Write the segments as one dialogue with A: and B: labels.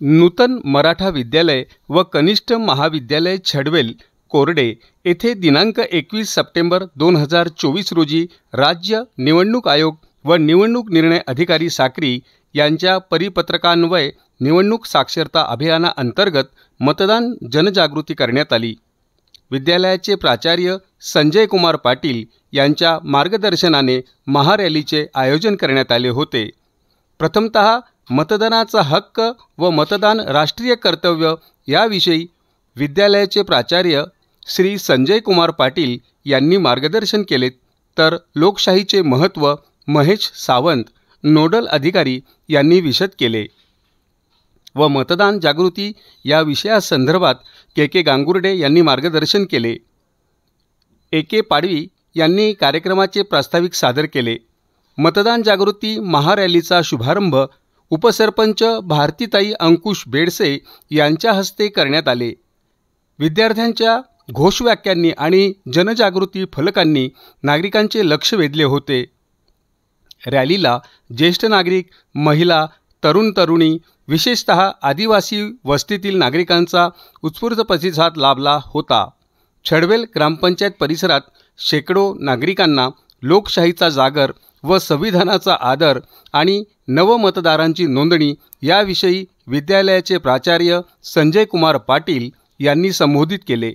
A: नूतन मराठा विद्यालय व कनिष्ठ महाविद्यालय छडवेल कोरडे येथे दिनांक 21 सप्टेंबर 2024 रोजी राज्य निवडणूक आयोग व निवडणूक निर्णय अधिकारी साक्री यांच्या परिपत्रकान्वये निवडणूक साक्षरता अभियानाअंतर्गत मतदान जनजागृती करण्यात आली। विद्यालयाचे प्राचार्य संजय कुमार पाटील यांच्या मार्गदर्शनाने महारॅलीचे आयोजन करण्यात आले होते। प्रथमतः मतदानाचा हक्क व मतदान राष्ट्रीय कर्तव्य याविषयी विद्यालयाचे प्राचार्य श्री संजय कुमार पाटील यांनी मार्गदर्शन केले, तर लोकशाहीचे महत्त्व महेश सावंत नोडल अधिकारी यांनी विशद केले व मतदान जागृती या विषयासंदर्भात के गांगुर्डे यांनी मार्गदर्शन केले। ए पाडवी यांनी कार्यक्रमाचे प्रास्ताविक सादर केले। मतदान जागृती महारॅलीचा शुभारंभ उपसरपंच भारतीताई अंकुश बेडसे यांच्या हस्ते करण्यात आले। विद्यार्थ्यांच्या घोषवाक्यांनी आणि जनजागृती फलकांनी नागरिकांचे लक्ष वेधले होते। रॅलीला ज्येष्ठ नागरिक, महिला, तरुण तरुणी, विशेषतः आदिवासी वस्तीतील नागरिकांचा उत्स्फूर्त प्रतिसाद लाभला होता। छडवेल ग्रामपंचायत परिसरात शेकडो नागरिकांना लोकशाहीचा जागर व संविधानाचा आदर आणि नवमतदारांची नोंदणी याविषयी विद्यालयाचे प्राचार्य संजय कुमार पाटील यांनी संबोधित केले।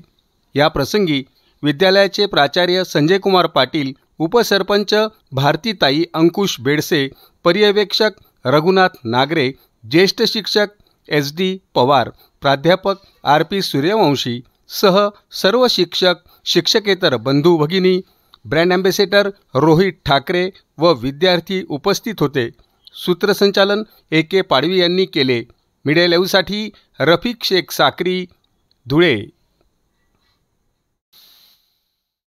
A: या प्रसंगी विद्यालयाचे प्राचार्य संजय कुमार पाटील, उपसरपंच भारतीताई अंकुश बेडसे, पर्यवेक्षक रघुनाथ नागरे, ज्येष्ठ शिक्षक SD पवार, प्राध्यापक RP सूर्यवंशी सह सर्व शिक्षक, शिक्षकेतर बंधू भगिनी, ब्रँड ॲम्बॅसेडर रोहित ठाकरे व विद्यार्थी उपस्थित होते। सूत्रसंचालन AK पाडवी यांनी केले। मीडिया लाईव्हसाठी रफिक शेख साक्री, धुळे।